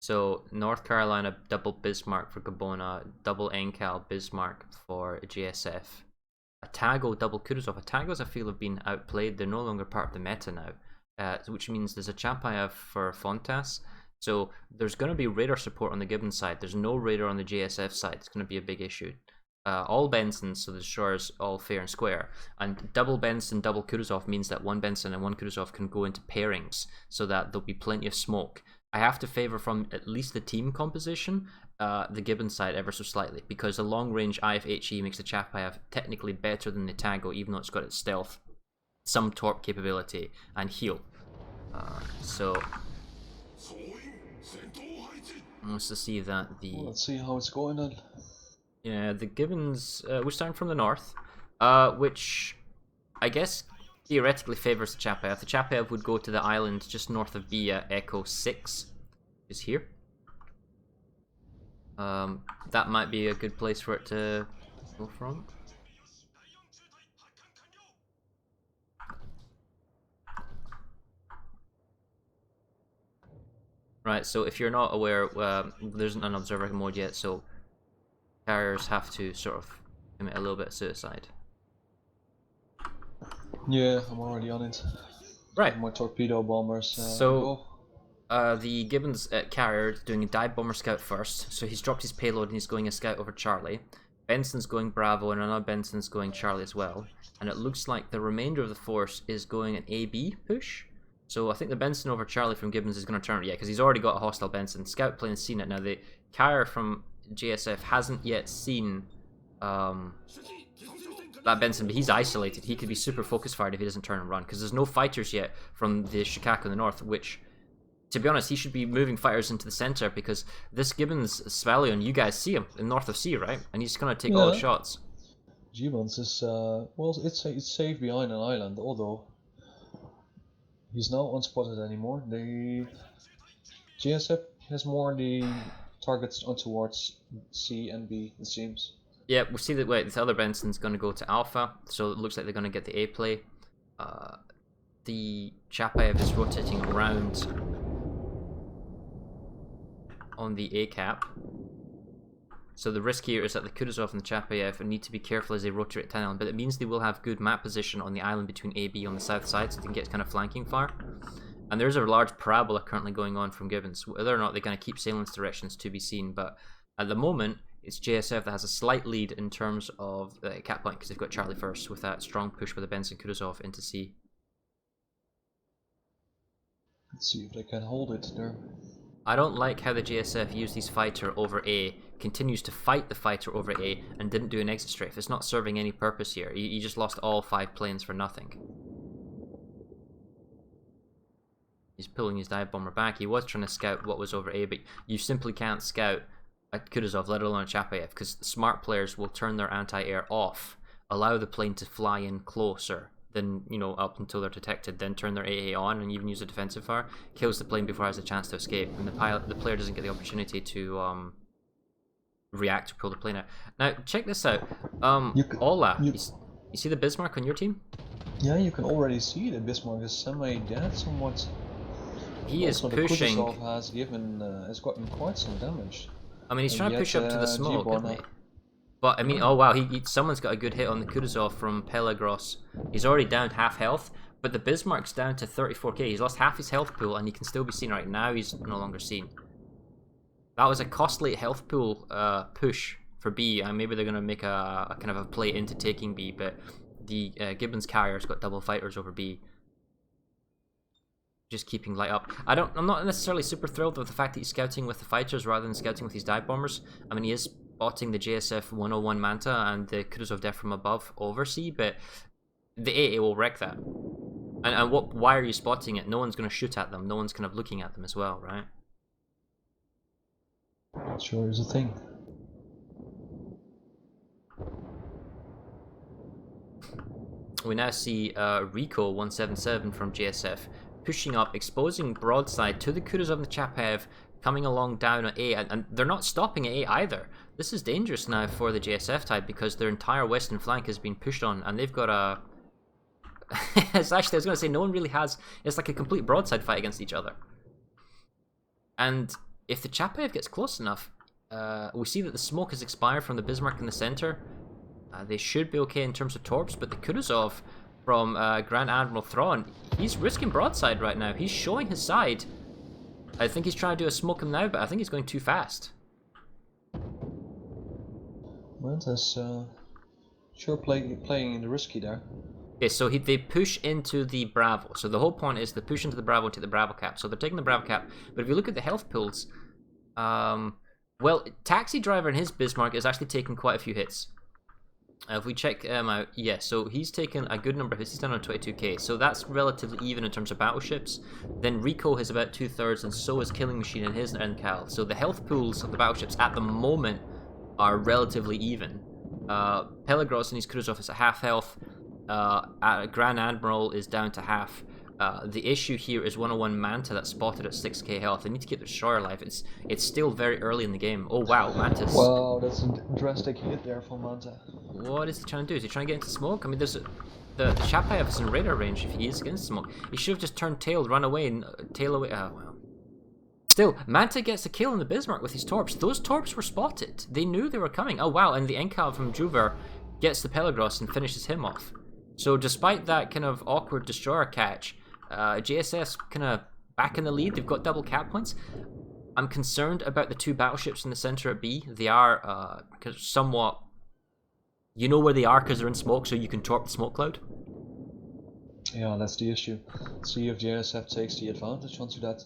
So North Carolina double Bismarck for Gabona, double NCAL Bismarck for JSF. Atago double Kutuzov. Atagos I feel have been outplayed. They're no longer part of the meta now, which means there's a Chapayev for Fontas. So there's going to be radar support on the Gibbons side. There's no radar on the JSF side. It's going to be a big issue. All Bensons, so the destroyers all fair and square. And double Benson, double Kutuzov means that one Benson and one Kutuzov can go into pairings, so that there'll be plenty of smoke. I have to favor from at least the team composition, the Gibbons side ever so slightly, because a long-range IFHE makes the Chapayev technically better than the Tago, even though it's got its stealth, some torp capability, and heal. So let's just see that the... Well, let's see how it's going then. Yeah, the Gibbons, we're starting from the north, which I guess theoretically favors the Chapayev. The Chapayev would go to the island just north of B at Echo 6, is here. That might be a good place for it to go from. Right, so if you're not aware, there isn't an observer mode yet, so carriers have to sort of commit a little bit of suicide. Yeah, I'm already on it. Right. My torpedo bombers. So the Gibbons carrier doing a dive bomber scout first. So he's dropped his payload and he's going a scout over Charlie. Benson's going Bravo and another Benson's going Charlie as well. And it looks like the remainder of the force is going an AB push. So I think the Benson over Charlie from Gibbons is going to turn. Yeah, because he's already got a hostile Benson. Scout plane's seen it. Now the carrier from JSF hasn't yet seen that Benson, but he's isolated. He could be super focus fired if he doesn't turn and run, because there's no fighters yet from the Shikako in the north, which, to be honest, he should be moving fighters into the center, because this Gibbons Svalion, you guys see him in north of C, right? And he's going to take all the shots. GBONS is, well, it's safe behind an island, although he's not unspotted anymore. The JSF has more the targets on towards C and B, it seems. Yeah, we see that this other Benson's going to go to Alpha, so it looks like they're going to get the A play. The Chapayev is rotating around on the A cap. So the risk here is that the Kutuzov and the Chapayev need to be careful as they rotate to island, but it means they will have good map position on the island between A, B on the south side, so they can get kind of flanking fire. And there's a large parabola currently going on from Gibbons. Whether or not they're going to keep sailing its directions to be seen, but at the moment, it's JSF that has a slight lead in terms of cap point, because they've got Charlie first with that strong push with the Benson Kutuzov into C. Let's see if they can hold it there. I don't like how the JSF used his fighter over A, continues to fight the fighter over A, and didn't do an exit strafe. It's not serving any purpose here. He just lost all 5 planes for nothing. He's pulling his dive bomber back. He was trying to scout what was over A, but you simply can't scout a Kutuzov, let alone a Chapayev, because smart players will turn their anti-air off, allow the plane to fly in closer than, you know, up until they're detected, then turn their AA on and even use a defensive fire, kills the plane before it has a chance to escape, and the player doesn't get the opportunity to react to pull the plane out. Now, check this out. Ola, you see the Bismarck on your team? Yeah, you can already see that Bismarck is semi-dead somewhat. He is also, pushing. The Kutuzov has gotten quite some damage. I mean, he's trying to push up to the smoke, isn't he? But, I mean, oh wow, someone's got a good hit on the Kutuzov from Pelagros. He's already down half health, but the Bismarck's down to 34k. He's lost half his health pool, and he can still be seen right now. He's no longer seen. That was a costly health pool push for B, and maybe they're going to make a kind of a play into taking B, but the Gibbons carrier's got double fighters over B. Just keeping light up. I'm not necessarily super thrilled with the fact that he's scouting with the fighters rather than scouting with his dive bombers. I mean, he is spotting the JSF 101 Manta and the Kutuzov Death from above over C, but the AA will wreck that. And why are you spotting it? No one's going to shoot at them. No one's kind of looking at them as well, right? That sure is a thing. We now see Rico 177 from JSF pushing up, exposing broadside to the Kutuzov and the Chapayev, coming along down at A, and they're not stopping at A either. This is dangerous now for the JSF type, because their entire western flank has been pushed on, and they've got a... it's actually, I was going to say, no one really has... It's like a complete broadside fight against each other. And if the Chapayev gets close enough, we see that the smoke has expired from the Bismarck in the center. They should be okay in terms of torps, but the Kutuzov from Grand Admiral Thrawn, he's risking broadside right now. He's showing his side. I think he's trying to do a smoke him now, but I think he's going too fast. Manta's sure playing in the risky there. Okay, so they push into the Bravo. So the whole point is they push into the Bravo to the Bravo cap. So they're taking the Bravo cap. But if you look at the health pools, well, Taxi Driver and his Bismarck is actually taking quite a few hits. If we check out, yeah, so he's taken a good number of hits. He's down on 22k, so that's relatively even in terms of battleships. Then Rico has about 2/3, and so is Killing Machine and his NCAL. So the health pools of the battleships at the moment are relatively even. Pelagros and his Kutuzov is at half health. Grand Admiral is down to half. The issue here is 101 Manta that's spotted at 6k health. They need to keep the destroyer alive. It's still very early in the game. Oh wow, Manta's... Wow, that's a drastic hit there from Manta. What is he trying to do? Is he trying to get into smoke? I mean, there's the Chapayev is in radar range if he is against smoke. He should have just turned tail, run away, and tail away. Oh well. Still, Manta gets a kill in the Bismarck with his torps. Those torps were spotted. They knew they were coming. Oh wow, and the NCAL from Juver gets the Pelagros and finishes him off. So despite that kind of awkward destroyer catch, JSF's kind of back in the lead. They've got double cap points. I'm concerned about the two battleships in the center at B. They are somewhat... You know where they are because they're in smoke, so you can torp the smoke cloud. Yeah, that's the issue. See if JSF takes the advantage onto that.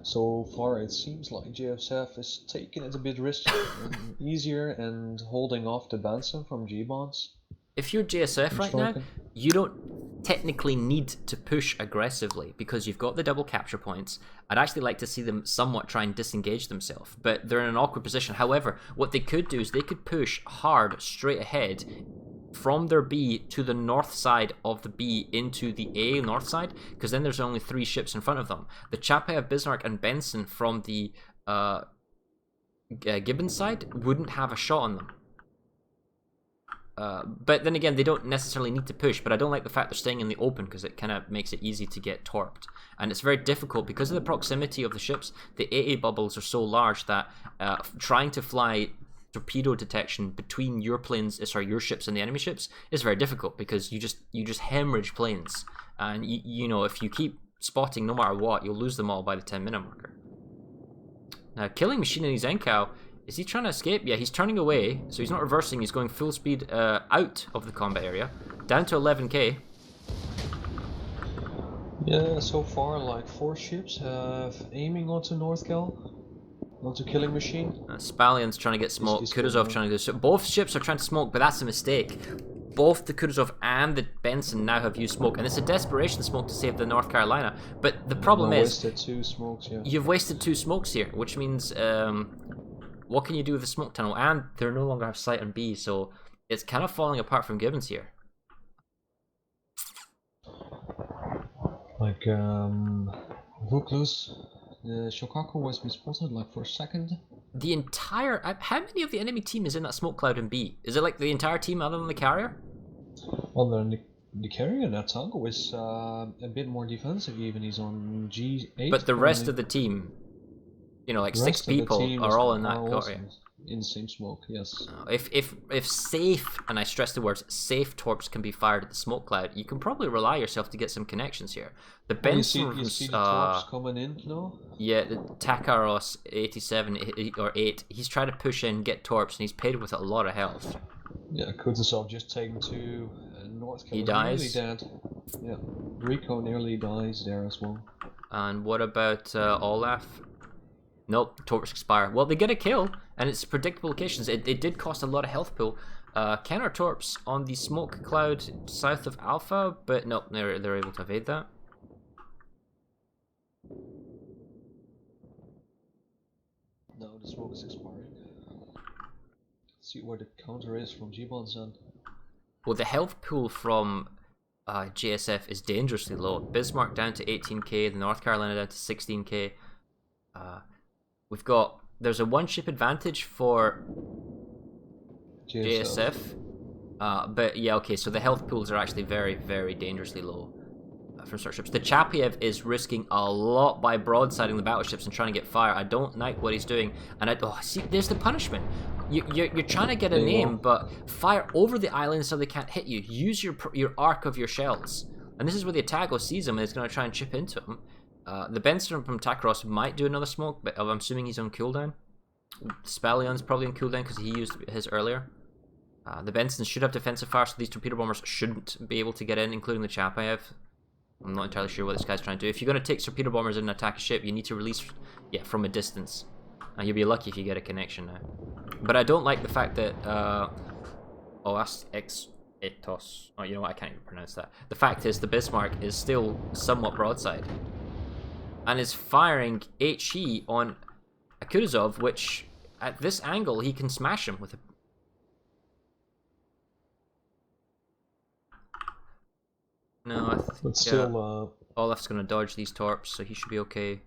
So far it seems like JSF is taking it a bit risky and easier and holding off the Benson from GBONS. If you're JSF right now, you don't technically need to push aggressively because you've got the double capture points. I'd actually like to see them somewhat try and disengage themselves, but they're in an awkward position. However, what they could do is they could push hard straight ahead from their B to the north side of the B into the A north side, because then there's only 3 ships in front of them. The Chapayev, Bismarck, and Benson from the GBONS side wouldn't have a shot on them. But then again, they don't necessarily need to push, but I don't like the fact they're staying in the open because it kind of makes it easy to get torped. And it's very difficult because of the proximity of the ships. The AA bubbles are so large that trying to fly torpedo detection between your planes, your ships and the enemy ships is very difficult because you just hemorrhage planes. And you know, if you keep spotting no matter what, you'll lose them all by the 10-minute marker. Now, Killing Machine and his NCAL, is he trying to escape? Yeah, he's turning away, so he's not reversing. He's going full speed out of the combat area, down to 11k. Yeah, so far like 4 ships have aiming onto Northcal, onto Killing Machine. Spallion's trying to get smoke. Kutuzov trying to do so. Both ships are trying to smoke, but that's a mistake. Both the Kutuzov and the Benson now have used smoke, and it's a desperation smoke to save the North Carolina. But the problem is, wasted 2 smokes. Yeah. You've wasted 2 smokes here, which means what can you do with the smoke tunnel? And they no longer have sight on B, so it's kind of falling apart from GBONS here. Like Vuklus, the Shokaku was spotted like for a second. The entire... How many of the enemy team is in that smoke cloud in B? Is it like the entire team other than the carrier? Well, the carrier, that Tango is a bit more defensive even. He's on G8. But the rest of the team, you know, like 6 people are all in that area. In the same smoke, yes. If safe, and I stress the words, safe torps can be fired at the smoke cloud, you can probably rely yourself to get some connections here. The Benson, you see the torps coming in now? Yeah, the Takaros 87 or 8, he's trying to push in, get torps, and he's paid with a lot of health. Yeah, Kutuzov just taken to North Carolina. He dies. Nearly dead. Yeah, Rico nearly dies there as well. And what about Olaf? Nope, torps expire. Well, they get a kill, and it's predictable locations. It did cost a lot of health pool. Counter torps on the smoke cloud south of Alpha, but no, they're able to evade that. No, the smoke is expiring. Let's see where the counter is from GBONS then. Well, the health pool from JSF is dangerously low. Bismarck down to 18k, the North Carolina down to 16k. There's a 1 ship advantage for JSF. But yeah, okay, so the health pools are actually very, very dangerously low. for starships. The Chapiev is risking a lot by broadsiding the battleships and trying to get fire. I don't like what he's doing. And see, there's the punishment. You're trying to get a name, but fire over the island so they can't hit you. Use your arc of your shells. And this is where the Atago sees him and is going to try and chip into him. The Benson from Takros might do another smoke, but I'm assuming he's on cooldown. Spallion's probably on cooldown because he used his earlier. The Bensons should have defensive fire, so these torpedo bombers shouldn't be able to get in, including the Chapiev. I'm not entirely sure what this guy's trying to do. If you're going to take torpedo bombers in and attack a ship, you need to release, from a distance. You'll be lucky if you get a connection now. But I don't like the fact that, that's Etos. Oh, you know what? I can't even pronounce that. The fact is, the Bismarck is still somewhat broadside. And is firing HE on a Kutuzov, which, at this angle, he can smash him with a... No, I think but still, Olaf's going to dodge these torps, so he should be okay.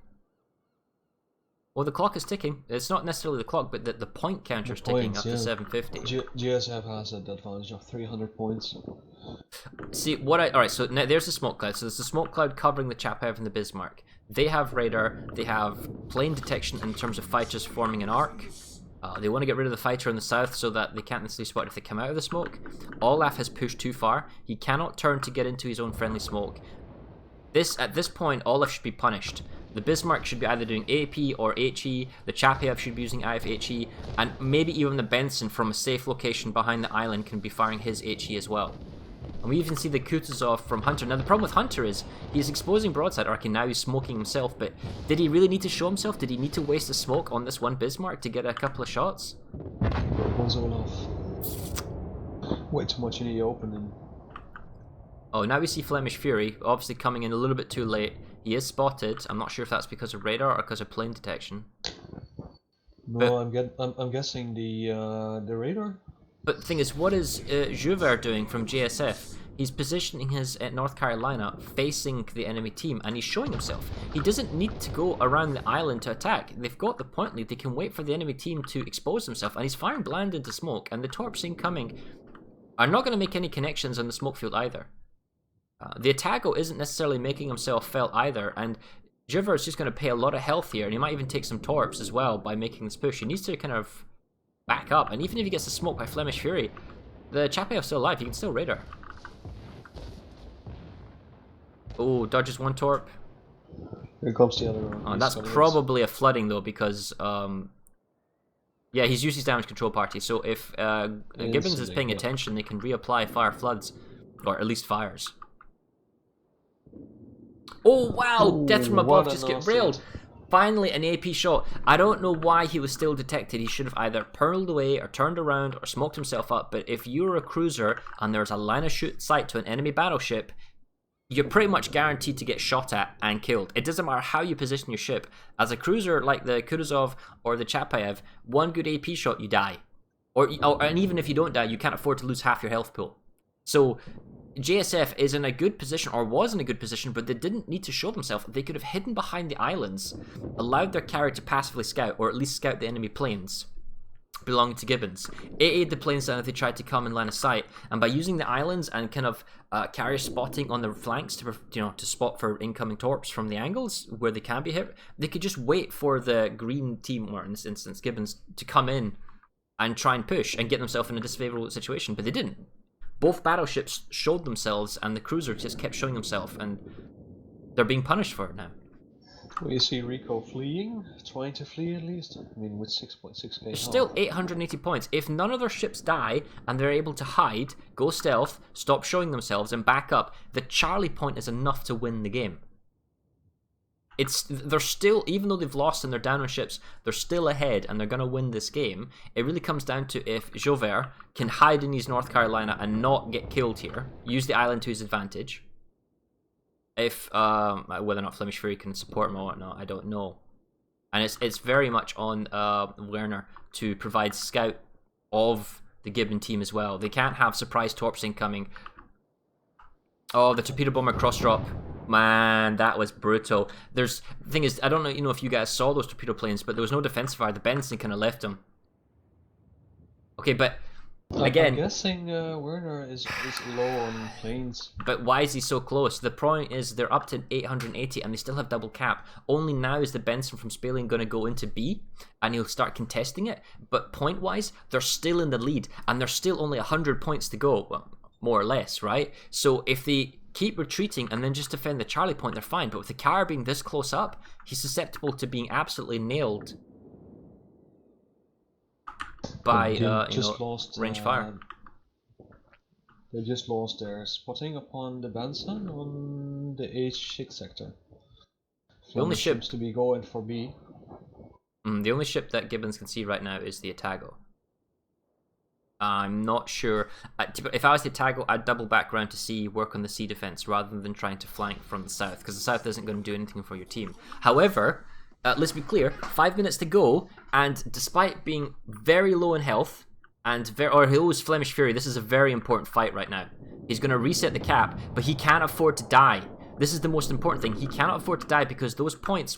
Well, the clock is ticking. It's not necessarily the clock, but the point counter is ticking up to 750. GSF has an advantage of 300 points. See, alright, so now there's the smoke cloud. So there's the smoke cloud covering the Chapiev and the Bismarck. They have radar, they have plane detection in terms of fighters forming an arc. They want to get rid of the fighter in the south so that they can't necessarily spot if they come out of the smoke. Olaf has pushed too far. He cannot turn to get into his own friendly smoke. At this point, Olaf should be punished. The Bismarck should be either doing AP or HE, the Chapiev should be using IFHE, and maybe even the Benson from a safe location behind the island can be firing his HE as well. And we even see the Kutuzov from Hunter. Now the problem with Hunter is he's exposing broadside arc and now he's smoking himself, but did he really need to show himself? Did he need to waste the smoke on this one Bismarck to get a couple of shots? One's Olaf. Way too much in the opening. Oh, now we see Flemish Fury, obviously coming in a little bit too late. He is spotted. I'm not sure if that's because of radar or because of plane detection. No, I'm guessing the radar. But the thing is, what is Jouvert doing from JSF? He's positioning his North Carolina facing the enemy team, and he's showing himself. He doesn't need to go around the island to attack. They've got the point lead. They can wait for the enemy team to expose himself, and he's firing bland into smoke. And the torps incoming are not going to make any connections on the smoke field either. The Atago isn't necessarily making himself felt either, and Jouvert is just going to pay a lot of health here, and he might even take some torps as well by making this push. He needs to kind of back up, and even if he gets the smoke by Flemish Fury, the Chapiev's still alive. He can still radar. Oh, dodges one torp. Here comes the other one. Oh, that's probably a flooding though, because yeah, he's used his damage control party. So if Gibbons is paying attention, they can reapply fire floods, or at least fires. Oh wow! Death from above, just get railed. Finally, an AP shot. I don't know why he was still detected. He should have either purled away or turned around or smoked himself up. But if you're a cruiser and there's a line of sight to an enemy battleship, you're pretty much guaranteed to get shot at and killed. It doesn't matter how you position your ship. As a cruiser like the Kutuzov or the Chapiev, one good AP shot, you die. And even if you don't die, you can't afford to lose half your health pool. So JSF is in a good position, or was in a good position, but they didn't need to show themselves. They could have hidden behind the islands, allowed their carrier to passively scout, or at least scout the enemy planes belonging to Gibbons. AA'd the planes down if they tried to come in line of sight, and by using the islands and kind of carrier spotting on the flanks to spot for incoming torps from the angles where they can be hit, they could just wait for the green team, or in this instance Gibbons, to come in and try and push and get themselves in a disfavorable situation, but they didn't. Both battleships showed themselves, and the cruiser just kept showing himself, and they're being punished for it now. Well, you see Rico fleeing, trying to flee at least. I mean, with 6.6k. There's still 880 points. If none of their ships die and they're able to hide, go stealth, stop showing themselves, and back up, the Charlie point is enough to win the game. They're still, even though they've lost and they're down on ships, they're still ahead and they're going to win this game. It really comes down to if Jouvert can hide in his North Carolina and not get killed here, use the island to his advantage. If whether or not Flemish Fury can support him or whatnot, I don't know. And it's very much on Werner to provide scout of the Gibbon team as well. They can't have surprise torps incoming. Oh, the torpedo bomber cross drop. Man, that was brutal. The thing is, I don't know, if you guys saw those torpedo planes, but there was no defensive fire. The Benson kind of left them. Okay, but I'm Again, guessing Werner is low on planes. but why is he so close? The point is they're up to 880 and they still have double cap. Only now is the Benson from Spaling going to go into B and he'll start contesting it. But point-wise, they're still in the lead and there's still only 100 points to go, well, more or less, right? So if they keep retreating and then just defend the Charlie point, they're fine. But with the carrier being this close up, he's susceptible to being absolutely nailed by range fire. They just lost their spotting upon the Benson on the H6 sector. The only ship seems to be going for B. The only ship that Gibbons can see right now is the Atago. I'm not sure. If I was the Atago, I'd double back around to C, work on the sea defense rather than trying to flank from the south, because the south isn't going to do anything for your team. However, let's be clear, 5 minutes to go, and despite being very low in health, and he owes Flemish Fury, this is a very important fight right now. He's going to reset the cap, but he can't afford to die. This is the most important thing. He cannot afford to die because those points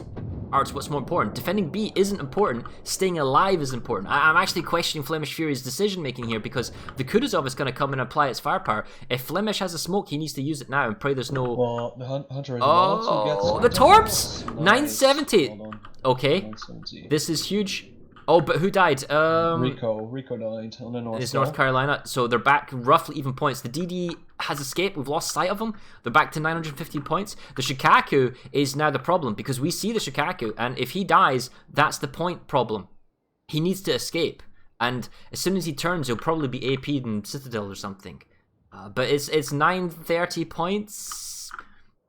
are what's more important. Defending B isn't important. Staying alive is important. I'm actually questioning Flemish Fury's decision making here because the Kutuzov is going to come and apply its firepower. If Flemish has a smoke, he needs to use it now and pray there's no... Well, the Hunter is about to get... the Torps! Nice. 970! Okay, 970. This is huge. Oh, but who died? Rico died on the North. It's North Carolina, so they're back roughly even points. The DD has escaped. We've lost sight of him. They're back to 950 points. The Shikaku is now the problem because we see the Shikaku, and if he dies, that's the point problem. He needs to escape, and as soon as he turns, he'll probably be AP'd in Citadel or something. But it's 930 points.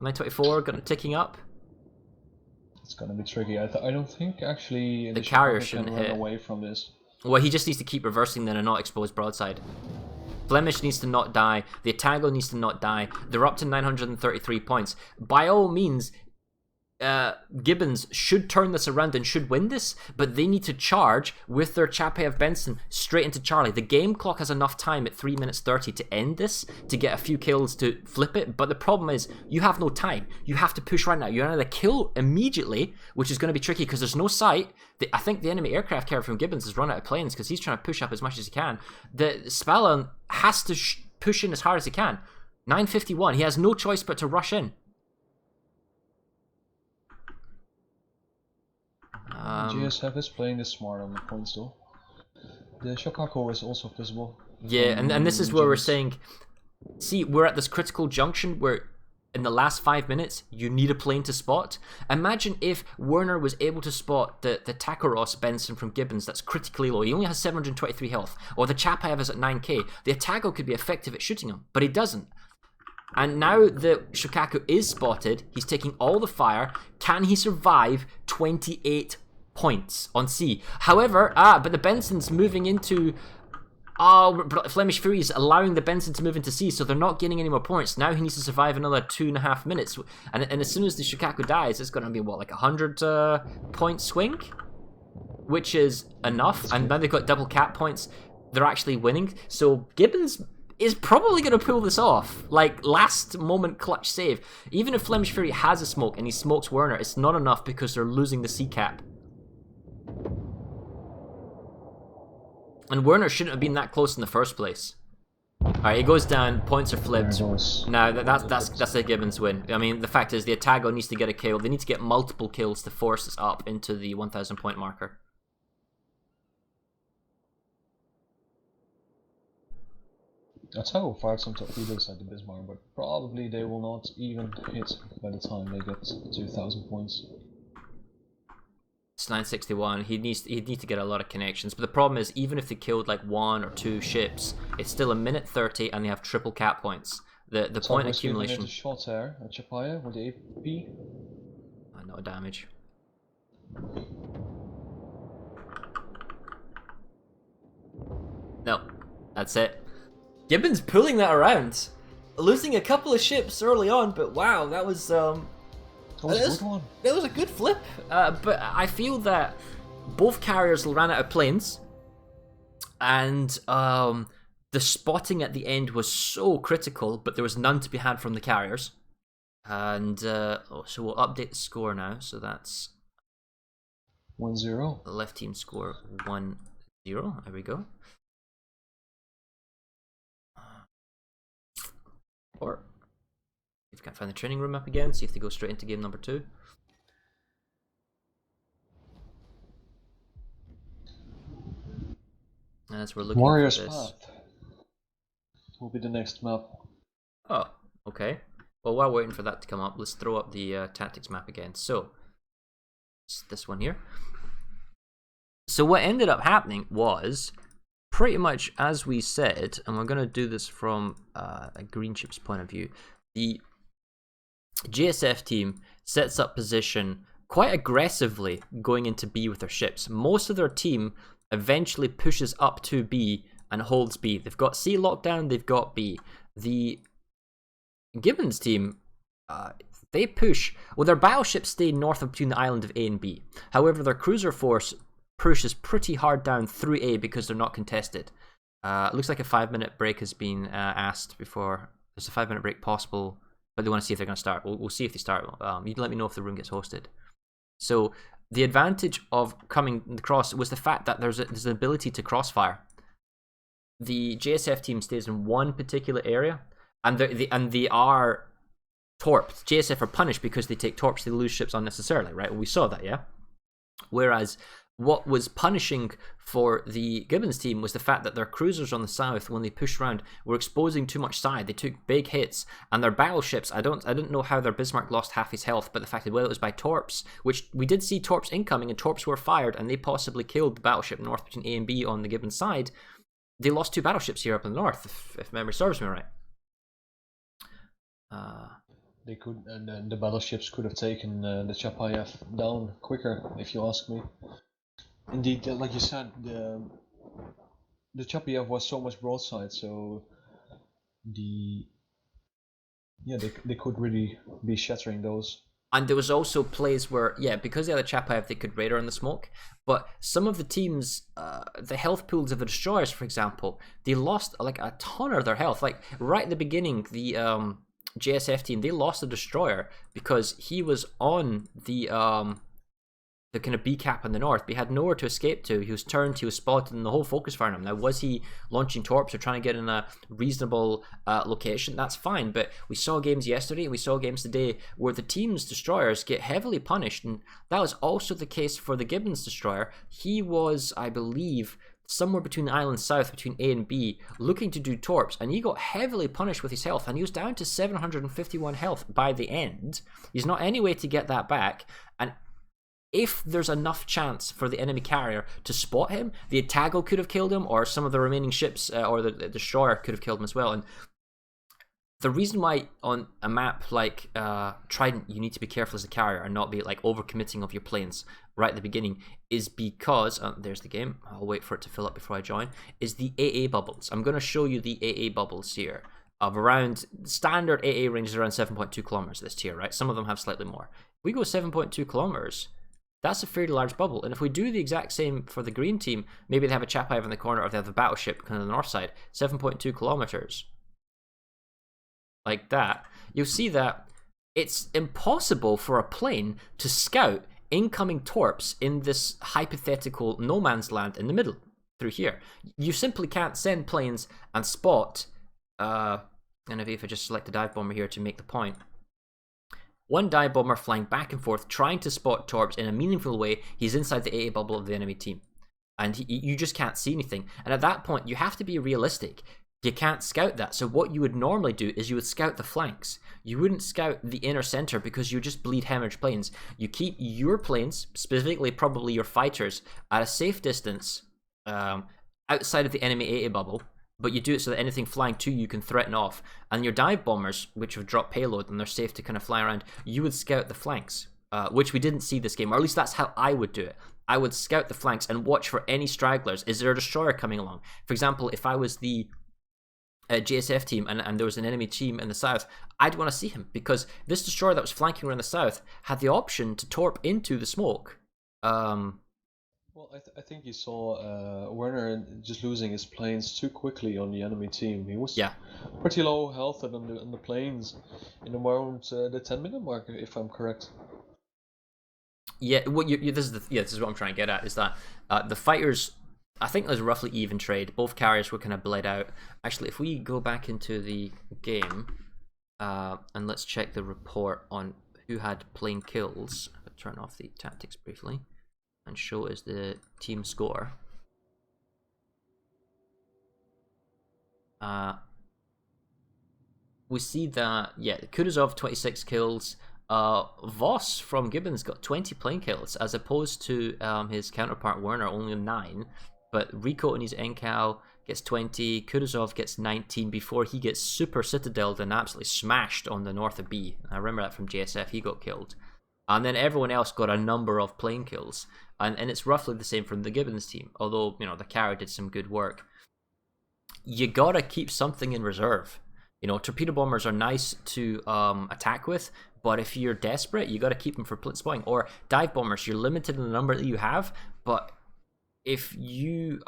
924, ticking up. It's gonna be tricky. I don't think actually the carrier shouldn't run away from this. Well, he just needs to keep reversing then and not expose broadside. Flemish needs to not die. The Atago needs to not die. They're up to 933 points. By all means, Gibbons should turn this around and should win this, but they need to charge with their Chapayev Benson straight into Charlie. The game clock has enough time at 3 minutes 30 to end this, to get a few kills to flip it, but the problem is you have no time. You have to push right now. You're going to kill immediately, which is going to be tricky because there's no sight. I think the enemy aircraft carrier from Gibbons has run out of planes because he's trying to push up as much as he can. The Spallon has to push in as hard as he can. 951, he has no choice but to rush in. JSF is playing this smart on the points though. The Shokako is also visible. Yeah, and this is where we're saying, see, we're at this critical junction where in the last 5 minutes, you need a plane to spot. Imagine if Werner was able to spot the Takaros Benson from Gibbons that's critically low. He only has 723 health. Or the Chapayev is at 9k. The Atago could be effective at shooting him, but he doesn't. And now the Shokaku is spotted. He's taking all the fire. Can he survive 28 points on C? However, but the Benson's moving into... Flemish Fury is allowing the Benson to move into C, so they're not gaining any more points. Now he needs to survive another 2.5 minutes. And as soon as the Shokaku dies, it's going to be, what, like 100 point swing? Which is enough. And now they've got double cap points. They're actually winning. So Gibbons is probably going to pull this off. Like, last moment clutch save. Even if Flemish Fury has a smoke and he smokes Werner, it's not enough because they're losing the C cap. And Werner shouldn't have been that close in the first place. Alright, he goes down, points are flipped. Now, that's a Gibbons win. I mean, the fact is, the Atago needs to get a kill. They need to get multiple kills to force us up into the 1,000 point marker. Atago fired some torpedoes at the Bismarck, but probably they will not even hit by the time they get 2,000 points. It's 961. He'd need to get a lot of connections. But the problem is, even if they killed like 1 or 2 ships, it's still 1:30 and they have triple cap points. The point accumulation. A shot there at Chapayev with the AP. No damage. No, that's it. Gibbons pulling that around, losing a couple of ships early on, but wow, that was That was a good flip, but I feel that both carriers ran out of planes, and the spotting at the end was so critical, but there was none to be had from the carriers. And so we'll update the score now. So that's 1-0. The left team score 1-0. There we go. Or if you can't find the training room up again, see if they go straight into game number 2. And as we're looking Warrior's for this, Path will be the next map. oh, okay. Well, while waiting for that to come up, let's throw up the tactics map again. So, it's this one here. So what ended up happening was pretty much as we said, and we're going to do this from a green chip's point of view. The JSF team sets up position quite aggressively going into B with their ships. Most of their team eventually pushes up to B and holds B. They've got C locked down, they've got B. The GBONS team, they push. Well, their battleships stay north of between the island of A and B. However, their cruiser force pushes pretty hard down through A because they're not contested. It looks like a 5-minute break has been asked before. There's a 5-minute break possible, but they want to see if they're going to start. We'll see if they start. You can let me know if the room gets hosted. So the advantage of coming across was the fact that there's an ability to crossfire. The JSF team stays in one particular area, and they are torped. JSF are punished because they take torps. They lose ships unnecessarily, right? Well, we saw that, yeah. Whereas what was punishing for the GBONS team was the fact that their cruisers on the south, when they pushed around, were exposing too much side. They took big hits, and their battleships, I didn't know how their Bismarck lost half his health, but the fact that, well, it was by torps, which we did see torps incoming, and torps were fired, and they possibly killed the battleship north between A and B on the GBONS side. They lost 2 battleships here up in the north, if memory serves me right. They could, and the battleships could have taken the Chapayev down quicker, if you ask me. Indeed, like you said, the Chapayev was so much broadside, so they could really be shattering those. And there was also plays where, yeah, because they had a Chapayev, they could radar in the smoke. But some of the teams, the health pools of the destroyers, for example, they lost like a ton of their health. Like right at the beginning, the JSF team, they lost a destroyer because he was on the kind of B cap in the north, but he had nowhere to escape to. He was turned, he was spotted, and the whole focus fired on him. Now, was he launching torps or trying to get in a reasonable location? That's fine, but we saw games yesterday and we saw games today where the team's destroyers get heavily punished, and that was also the case for the GBONS destroyer. He was, I believe, somewhere between the island south, between A and B, looking to do torps, and he got heavily punished with his health, and he was down to 751 health by the end. He's not any way to get that back, and if there's enough chance for the enemy carrier to spot him, the Atago could have killed him, or some of the remaining ships, or the destroyer could have killed him as well. And the reason why on a map like Trident you need to be careful as a carrier and not be like overcommitting of your planes right at the beginning is because, there's the game, I'll wait for it to fill up before I join, is the AA bubbles. I'm going to show you the AA bubbles here of around, standard AA range is around 7.2 kilometers this tier, right? Some of them have slightly more. If we go 7.2 kilometers, that's a fairly large bubble. And if we do the exact same for the green team, maybe they have a Chapayev in the corner or they have a battleship kind of on the north side, 7.2 kilometers. Like that. You'll see that it's impossible for a plane to scout incoming torps in this hypothetical no man's land in the middle through here. You simply can't send planes and spot, and if I just select the dive bomber here to make the point, one dive bomber flying back and forth, trying to spot torps in a meaningful way, he's inside the AA bubble of the enemy team. And you just can't see anything. And at that point, you have to be realistic. You can't scout that. So what you would normally do is you would scout the flanks. You wouldn't scout the inner center because you just bleed hemorrhage planes. You keep your planes, specifically probably your fighters, at a safe distance outside of the enemy AA bubble. But you do it so that anything flying to you can threaten off. And your dive bombers, which have dropped payload and they're safe to kind of fly around, you would scout the flanks, which we didn't see this game, or at least that's how I would do it. I would scout the flanks and watch for any stragglers. Is there a destroyer coming along? For example, if I was the JSF team and there was an enemy team in the south, I'd want to see him because this destroyer that was flanking around the south had the option to torp into the smoke. Well, I think you saw Werner just losing his planes too quickly on the enemy team. He was pretty low health on the planes in around the 10-minute mark, if I'm correct. Yeah, this is what I'm trying to get at, is that the fighters, I think it was roughly even trade. Both carriers were kind of bled out. Actually, if we go back into the game, And let's check the report on who had plane kills. I'll turn off the tactics briefly and show us the team score. We see that, yeah, Kutuzov 26 kills. Voss from GBONS got 20 plane kills, as opposed to his counterpart Werner only 9. But Rico and his NCAL gets 20, Kutuzov gets 19 before he gets super citadeled and absolutely smashed on the north of B. I remember that from JSF, he got killed. And then everyone else got a number of plane kills. And it's roughly the same from the GBONS team, although, you know, the carry did some good work. You gotta keep something in reserve. You know, torpedo bombers are nice to attack with, but if you're desperate, you gotta keep them for spotting. Or dive bombers, you're limited in the number that you have, but if you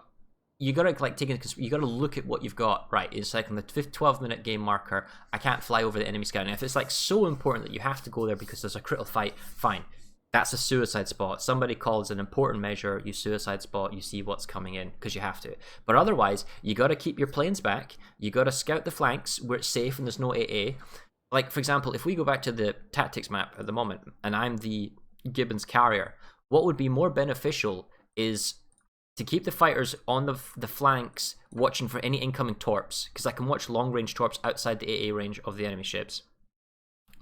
gotta like you gotta look at what you've got. Right, it's like on the 12-minute game marker, I can't fly over the enemy scout. And if it's like so important that you have to go there because there's a critical fight, fine. That's a suicide spot. Somebody calls an important measure, you suicide spot, you see what's coming in, because you have to. But otherwise, you gotta keep your planes back, you gotta scout the flanks where it's safe and there's no AA. Like, for example, if we go back to the tactics map at the moment, and I'm the GBONS carrier, what would be more beneficial is to keep the fighters on the flanks watching for any incoming torps, because I can watch long-range torps outside the AA range of the enemy ships.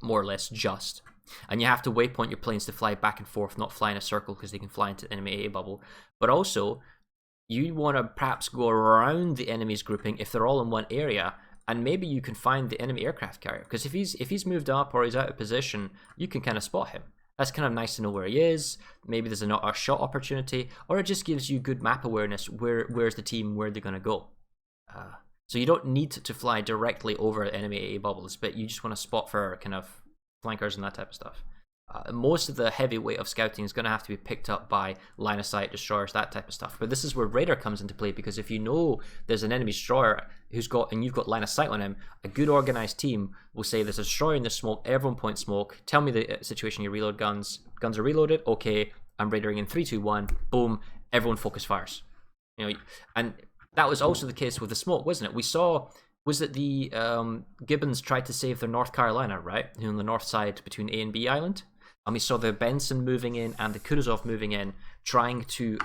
More or less just. And you have to waypoint your planes to fly back and forth, not fly in a circle because they can fly into the enemy AA bubble. But also, you want to perhaps go around the enemy's grouping if they're all in one area, and maybe you can find the enemy aircraft carrier. Because if he's moved up or he's out of position, you can kind of spot him. That's kind of nice to know where he is. Maybe there's a shot opportunity, or it just gives you good map awareness. Where's the team? Where they're going to go? So you don't need to fly directly over enemy AA bubbles, but you just want to spot for kind of flankers and that type of stuff. Most of the heavy weight of scouting is going to have to be picked up by line of sight, destroyers, that type of stuff. But this is where radar comes into play, because if you know there's an enemy destroyer and you've got line of sight on him, a good organized team will say there's a destroyer in the smoke, everyone point smoke, tell me the situation, you reload guns are reloaded, okay, I'm radaring in 3, 2, 1, boom, everyone focus fires. You know, and that was also the case with the smoke, wasn't it? We saw, was it the GBONS tried to save their North Carolina, right? On the north side between A and B Island. And we saw the Benson moving in and the Kutuzov moving in, trying to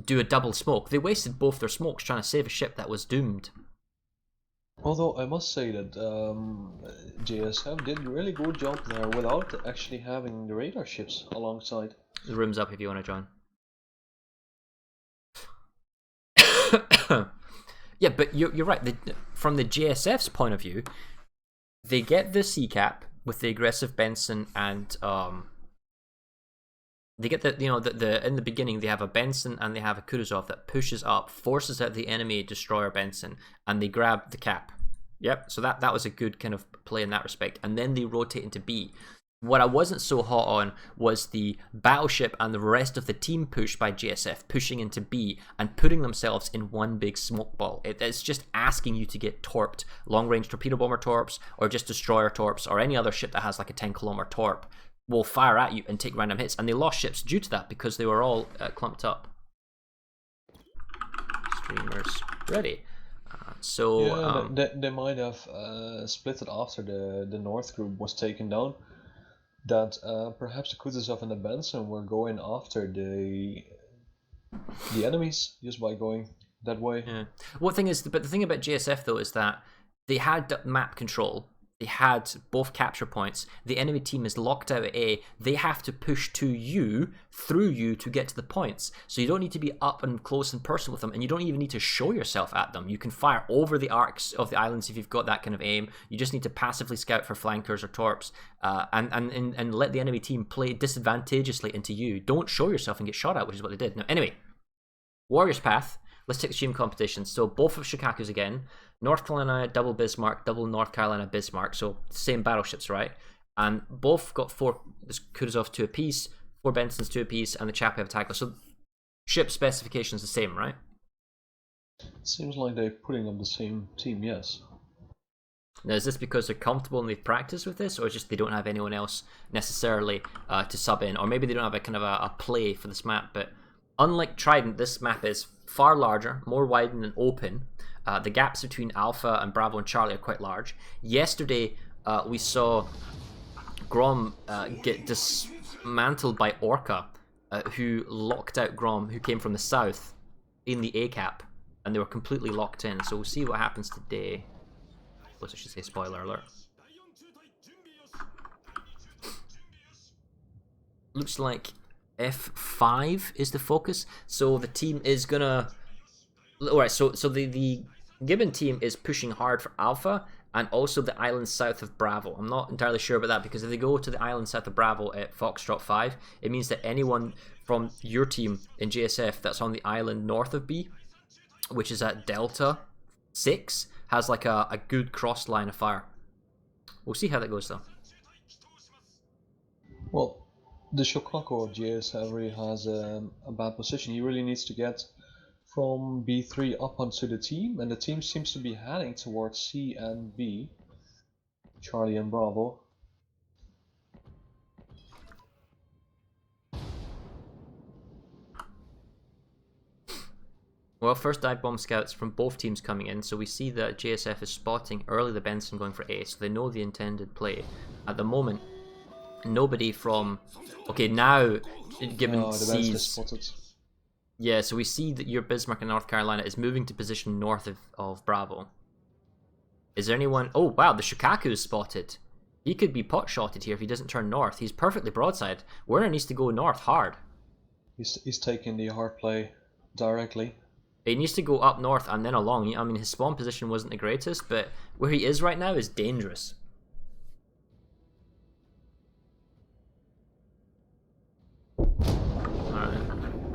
do a double smoke. They wasted both their smokes trying to save a ship that was doomed. Although I must say that JSF did a really good job there without actually having the radar ships alongside. The room's up if you want to join. Yeah, but you're right. From the JSF's point of view, they get the C-cap with the aggressive Benson, and they get the in the beginning they have a Benson and they have a Kutuzov that pushes up, forces out the enemy destroyer Benson, and they grab the cap. Yep. So that was a good kind of play in that respect, and then they rotate into B. What I wasn't so hot on was the battleship and the rest of the team push by JSF pushing into B and putting themselves in one big smoke ball. It's just asking you to get torped. Long-range torpedo bomber torps, or just destroyer torps, or any other ship that has like a 10-kilometer torp will fire at you and take random hits. And they lost ships due to that because they were all clumped up. Streamers ready. They might have split it after the North group was taken down. That perhaps the Kutuzov and the Benson were going after the enemies just by going that way. Yeah. But the thing about JSF though is that they had map control. They had both capture points. The enemy team is locked out at A. They have to push to you, through you, to get to the points. So you don't need to be up and close in person with them, and you don't even need to show yourself at them. You can fire over the arcs of the islands if you've got that kind of aim. You just need to passively scout for flankers or torps, and let the enemy team play disadvantageously into you. Don't show yourself and get shot at, which is what they did. Now, anyway, Warriors Path. Let's take the stream competition. So both of Shikakus again. North Carolina, double Bismarck, double North Carolina, Bismarck. So same battleships, right? And both got 4 Kutuzov 2 apiece, 4 Bensons 2 apiece, and the Chappie have attackers. So ship specifications the same, right? Seems like they're putting up the same team, yes. Now, is this because they're comfortable and they've practiced with this, or just they don't have anyone else necessarily to sub in? Or maybe they don't have a kind of a play for this map, but Unlike Trident, this map is far larger, more widened and open. The gaps between Alpha and Bravo and Charlie are quite large. Yesterday, we saw Grom get dismantled by Orca, who locked out Grom, who came from the south, in the A cap, and they were completely locked in. So we'll see what happens today. I should say spoiler alert. Looks like F5 is the focus. So the team is gonna... Alright, so the Gibbon team is pushing hard for Alpha and also the island south of Bravo. I'm not entirely sure about that, because if they go to the island south of Bravo at Foxtrot 5, it means that anyone from your team in JSF that's on the island north of B, which is at Delta 6, has like a good cross line of fire. We'll see how that goes though. Well, the Shokaku of JSF really has a bad position. He really needs to get from B3 up onto the team, and the team seems to be heading towards C and B, Charlie and Bravo. Well, first dive bomb scouts from both teams coming in, so we see that JSF is spotting early the Benson going for A, so they know the intended play. At the moment, nobody from... Okay, now Gibbon sees... Yeah, so we see that your Bismarck in North Carolina is moving to position north of Bravo. Is there anyone... Oh, wow, the Shikaku is spotted. He could be pot-shotted here if he doesn't turn north. He's perfectly broadside. Werner needs to go north hard. He's taking the hard play directly. He needs to go up north and then along. I mean, his spawn position wasn't the greatest, but where he is right now is dangerous.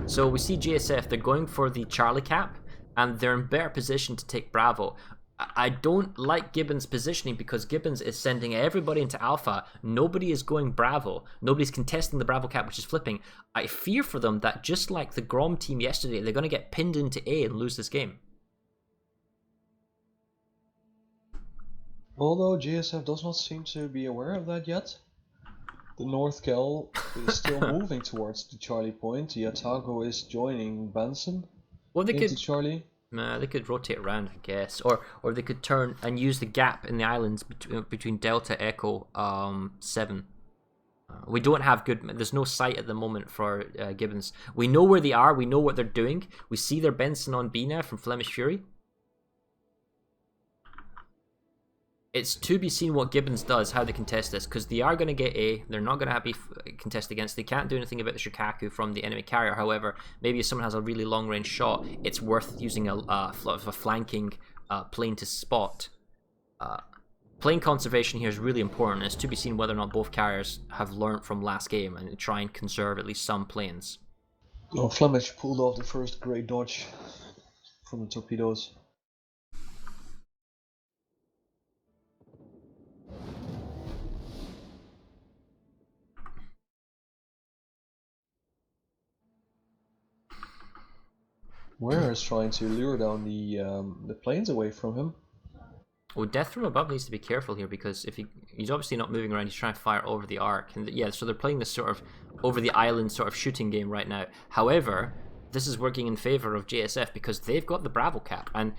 So we see JSF, they're going for the Charlie cap, and they're in better position to take Bravo. I don't like Gibbons' positioning, because Gibbons is sending everybody into Alpha. Nobody is going Bravo. Nobody's contesting the Bravo cap, which is flipping. I fear for them that, just like the Grom team yesterday, they're going to get pinned into A and lose this game. Although JSF does not seem to be aware of that yet. The North Cal is still moving towards the Charlie point. The Atago is joining Benson into Charlie. They could rotate around, I guess, or they could turn and use the gap in the islands between Delta Echo 7. We don't have good... There's no sight at the moment for Gibbons. We know where they are. We know what they're doing. We see their Benson on B now from Flemish Fury. It's to be seen what Gibbons does, how they contest this, because they are going to get A. They're not going to be contested against. They can't do anything about the Shikaku from the enemy carrier. However, maybe if someone has a really long-range shot, it's worth using a flanking plane to spot. Plane conservation here is really important. It's to be seen whether or not both carriers have learnt from last game and try and conserve at least some planes. Well, Flemish pulled off the first great dodge from the torpedoes. Werner is trying to lure down the planes away from him. Well, Death from above needs to be careful here, because if he's obviously not moving around, he's trying to fire over the arc. And yeah, so they're playing this sort of over the island sort of shooting game right now. However, this is working in favor of JSF because they've got the Bravo cap, and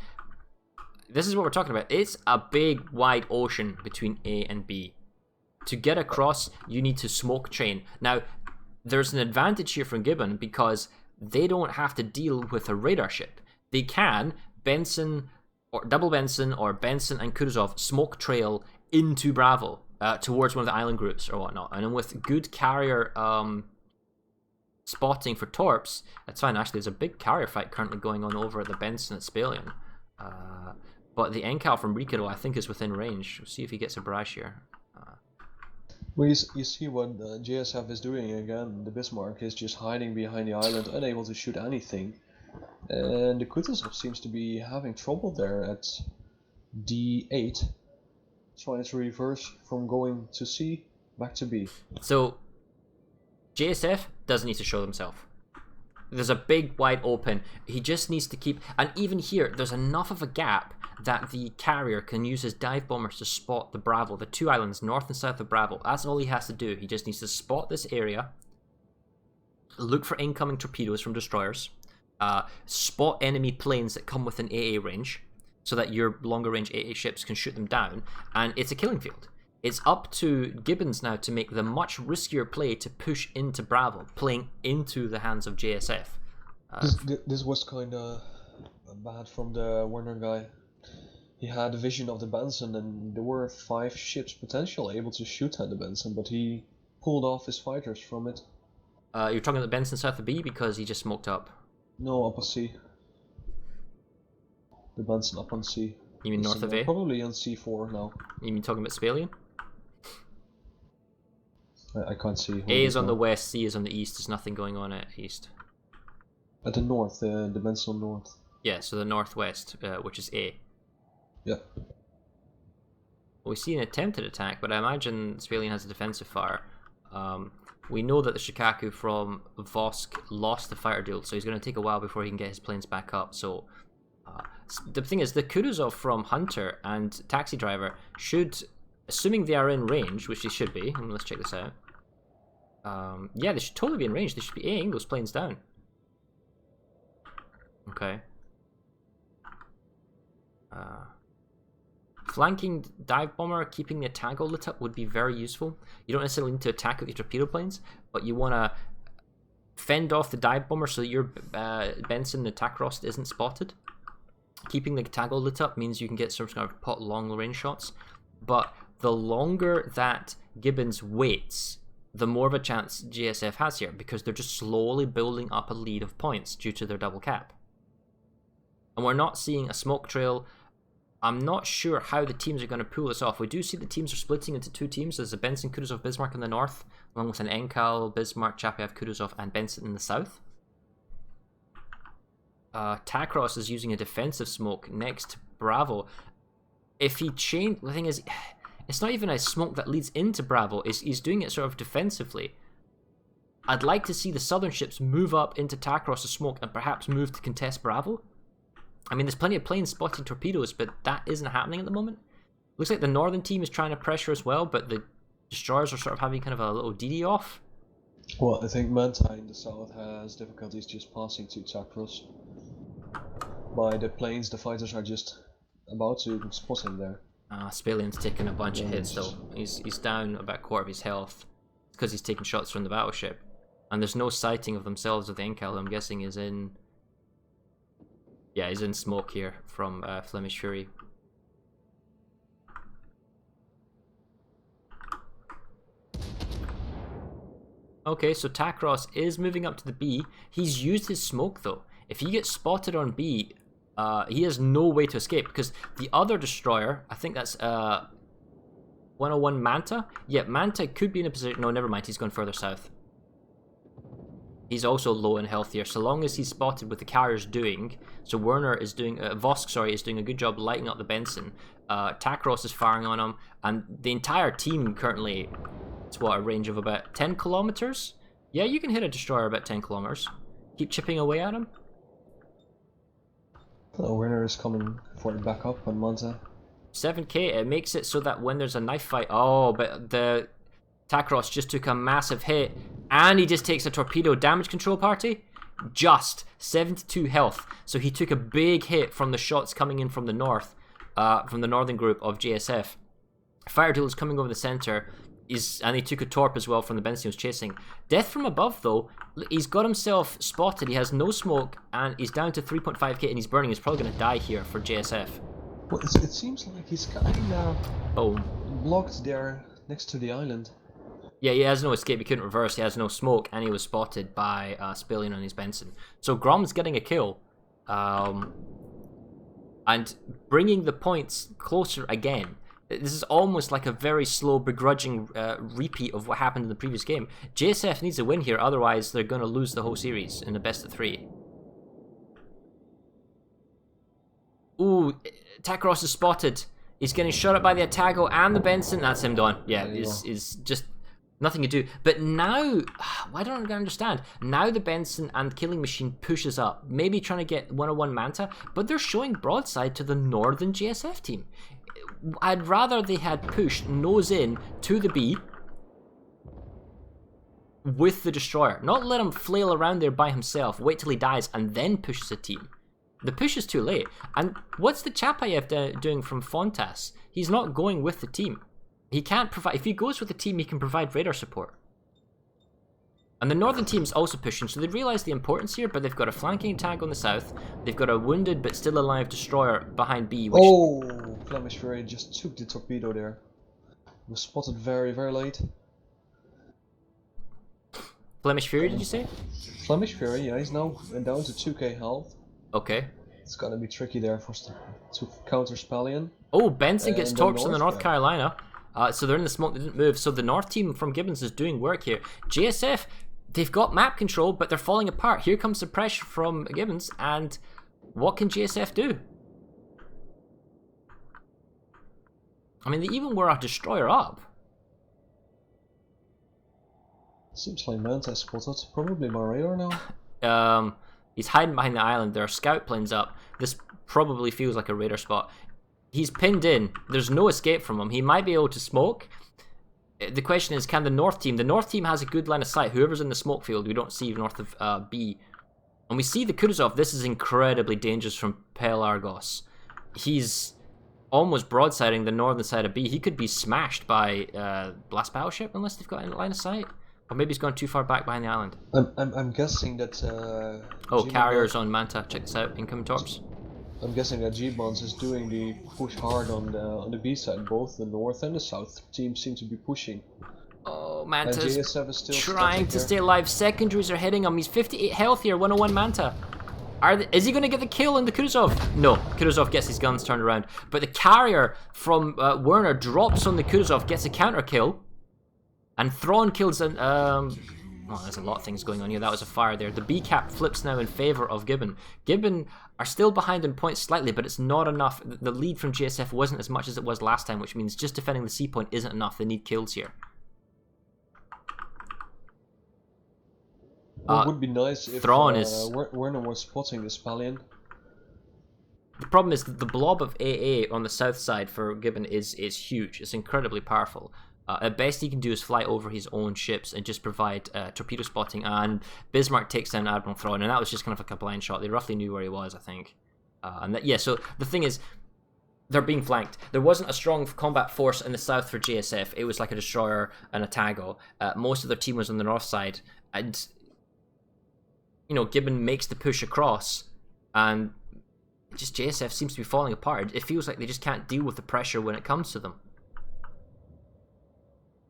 this is what we're talking about. It's a big wide ocean between A and B. To get across, you need to smoke train. Now, there's an advantage here from Gibbon because they don't have to deal with a radar ship. They can Benson or double Benson or Benson and Kutuzov smoke trail into Bravo towards one of the island groups or whatnot. And then with good carrier spotting for torps, that's fine. Actually, there's a big carrier fight currently going on over at the Benson at Spalian. But the NCAL from Rikido, I think, is within range. We'll see if he gets a barrage here. Well, you see what JSF is doing again. The Bismarck is just hiding behind the island, unable to shoot anything. And the Kutuzov seems to be having trouble there at D8. Trying to reverse from going to C back to B. So, JSF doesn't need to show himself. There's a big wide open. He just needs to keep... And even here, there's enough of a gap that the carrier can use his dive bombers to spot the Bravo, the two islands north and south of Bravo. That's all he has to do. He just needs to spot this area. look for incoming torpedoes from destroyers, spot enemy planes that come within AA range, so that your longer range AA ships can shoot them down, and it's a killing field. It's up to GBONS now to make the much riskier play to push into Bravo, playing into the hands of JSF. This was kind of bad from the Werner guy. He had a vision of the Benson, and there were 5 ships potentially able to shoot at the Benson, but he pulled off his fighters from it. You're talking about the Benson south of B because he just smoked up. No, up on C. The Benson up on C. You mean north of A? Probably on C4 now. You mean talking about Spalian? I can't see. A is on the west, C is on the east. There's nothing going on at east. At the north, the Benson north. Yeah, so the northwest, which is A. Yeah. Well, we see an attempted attack, but I imagine Spalian has a defensive fire. We know that the Shikaku from Vosk lost the fighter duel, so he's going to take a while before he can get his planes back up. So the thing is, the Kutuzov from Hunter and Taxi Driver should, assuming they are in range, which they should be, and let's check this out. Yeah, they should totally be in range. They should be A-ing those planes down. Okay. Flanking dive bomber, keeping the Atago lit up would be very useful. You don't necessarily need to attack with your torpedo planes, but you want to fend off the dive bomber so that your Benson, the Takros, isn't spotted. Keeping the Atago lit up means you can get some kind of pot long range shots, but the longer that GBONS waits, the more of a chance JSF has here, because they're just slowly building up a lead of points due to their double cap. And we're not seeing a smoke trail. I'm not sure how the teams are going to pull this off. We do see the teams are splitting into 2 teams. There's a Benson, Kutuzov, Bismarck in the north, along with an Enkal, Bismarck, Chapayev, Kutuzov, and Benson in the south. Takros is using a defensive smoke next to Bravo. If he changed, the thing is, it's not even a smoke that leads into Bravo. He's doing it sort of defensively. I'd like to see the southern ships move up into Takros' smoke and perhaps move to contest Bravo. I mean, there's plenty of planes spotting torpedoes, but that isn't happening at the moment. Looks like the northern team is trying to pressure as well, but the destroyers are sort of having kind of a little DD off. Well, I think Manta in the south has difficulties just passing to Takros. By the planes, the fighters are just about to spot him there. Spalian's taking a bunch of hits though. He's down about a quarter of his health because he's taking shots from the battleship. And there's no sighting of themselves with the Enkal, who I'm guessing is in... Yeah, he's in smoke here from Flemish Fury. Okay, so Takros is moving up to the B. He's used his smoke though. If he gets spotted on B, he has no way to escape, because the other destroyer, I think that's 101 Manta. Yeah, Manta could be in a position... No, never mind, he's gone further south. He's also low and healthier, so long as he's spotted with the carriers doing... So Werner is doing... Vosk, sorry, is doing a good job lighting up the Benson. Takros is firing on him, and the entire team currently... It's what, a range of about 10 kilometers? Yeah, you can hit a destroyer about 10 kilometers. Keep chipping away at him. Werner is coming for the backup on Manta. 7k, it makes it so that when there's a knife fight... Oh, but the... Takros just took a massive hit, and he just takes a torpedo damage control party. Just 72 health. So he took a big hit from the shots coming in from the north, from the northern group of JSF. Fire duel is coming over the center, and he took a torp as well from the Benson he was chasing. Death from above though, he's got himself spotted. He has no smoke, and he's down to 3.5k, and he's burning. He's probably going to die here for JSF. Well, it seems like he's kind of blocked there next to the island. Yeah, he has no escape, he couldn't reverse, he has no smoke, and he was spotted by Spalian on his Benson. So Grom's getting a kill, and bringing the points closer again. This is almost like a very slow, begrudging repeat of what happened in the previous game. JSF needs a win here, otherwise they're going to lose the whole series in the best of 3. Ooh, Takros is spotted. He's getting shot at by the Atago and the Benson. That's him done. Yeah, is just... Nothing to do. But now, I don't understand. Now the Benson and Killing Machine pushes up. Maybe trying to get 101 Manta, but they're showing broadside to the northern JSF team. I'd rather they had pushed nose in to the B with the destroyer. Not let him flail around there by himself, wait till he dies, and then pushes a team. The push is too late. And what's the Chapayev doing from Fontas? He's not going with the team. He can't provide... If he goes with the team, he can provide radar support. And the northern team's also pushing, so they realise the importance here, but they've got a flanking tank on the south. They've got a wounded but still alive destroyer behind B, which... Oh! Flemish Fury just took the torpedo there. It was spotted very, very late. Flemish Fury, did you say? Flemish Fury, yeah, he's now down to 2k health. Okay. It's gonna be tricky there to counter Spallion. Oh, Benson gets torps on the North guy. Carolina. So they're in the smoke, they didn't move. So the North team from Gibbons is doing work here. JSF, they've got map control, but they're falling apart. Here comes the pressure from Gibbons, and what can JSF do? I mean, they even were a destroyer up. Seems like Manta spotted, probably my radar now. He's hiding behind the island. There are scout planes up. This probably feels like a radar spot. He's pinned in. There's no escape from him. He might be able to smoke. The question is, can the North team... The North team has a good line of sight. Whoever's in the smoke field, we don't see north of B. And we see the Kutuzov. This is incredibly dangerous from Pelargos. He's almost broadsiding the northern side of B. He could be smashed by blast battleship unless they've got a line of sight. Or maybe he's gone too far back behind the island. I'm guessing that... oh, carriers on Manta. Check this out. Incoming torps. I'm guessing that GBONS is doing the push hard on the B side. Both the north and the south teams seem to be pushing. Oh, Manta's JSF is still trying to stay alive. Secondaries are hitting him. He's 58 health here. 101 Manta. Is he going to get the kill on the Kutuzov? No. Kutuzov gets his guns turned around. But the carrier from Werner drops on the Kutuzov, gets a counter kill. And Thrawn kills an... well, there's a lot of things going on here. That was a fire there. The B cap flips now in favour of Gibbon. Gibbon are still behind in points slightly, but it's not enough. The lead from GSF wasn't as much as it was last time, which means just defending the C point isn't enough. They need kills here. It would be nice if Werner was spotting the Spallion. The problem is that the blob of AA on the south side for Gibbon is huge. It's incredibly powerful. At best he can do is fly over his own ships and just provide torpedo spotting, and Bismarck takes down Admiral Thrawn, and that was just kind of like a blind shot. They roughly knew where he was, I think. So the thing is, they're being flanked. There wasn't a strong combat force in the south for JSF. It was like a destroyer and a Tago. Most of their team was on the north side, and you know, Gibbon makes the push across, and just JSF seems to be falling apart. It feels like they just can't deal with the pressure when it comes to them.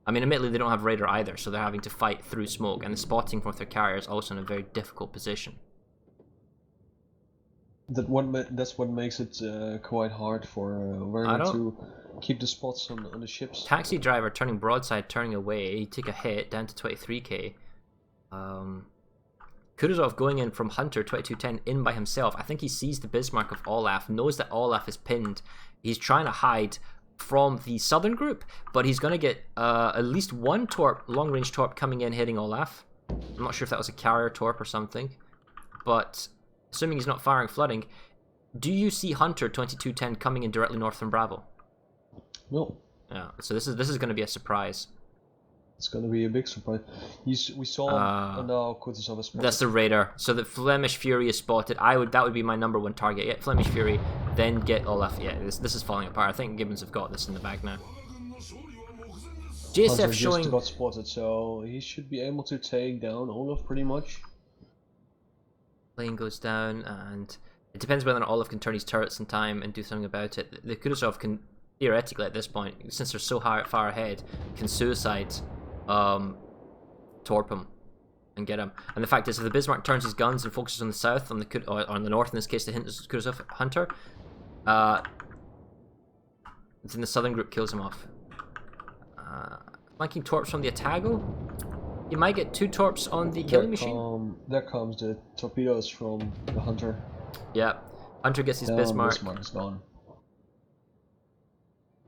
I mean, admittedly, they don't have radar either, so they're having to fight through smoke, and the spotting with their carrier is also in a very difficult position. That's what makes it quite hard for Werner to keep the spots on the ships. Taxi driver turning broadside, turning away. He took a hit down to 23k. Kutuzov going in from Hunter 2210 in by himself. I think he sees the Bismarck of Olaf, knows that Olaf is pinned. He's trying to hide from the southern group, but he's going to get at least one torp, long-range torp coming in hitting Olaf. I'm not sure if that was a carrier torp or something, but assuming he's not firing flooding, do you see Hunter 2210 coming in directly north from Bravo? No. Yeah, so this is going to be a surprise. It's going to be a big surprise. We saw and now Kutuzov is spotted. That's the radar. So the Flemish Fury is spotted. That would be my number one target. Yeah, Flemish Fury, then get Olaf. Yeah, this is falling apart. I think Gibbons have got this in the bag now. JSF Hunter showing just got spotted, so he should be able to take down Olaf pretty much. Plane goes down, and it depends whether or not Olaf can turn his turrets in time and do something about it. The Kutuzov can theoretically at this point, since they're so far ahead, can suicide torp him and get him. And the fact is, if the Bismarck turns his guns and focuses on the south, on the north in this case, the Kutuzov Hunter, then the southern group kills him off. Flanking torps from the Atago. You might get 2 torps on the killing machine. There comes the torpedoes from the Hunter. Yeah, Hunter gets his Bismarck. Bismarck's gone.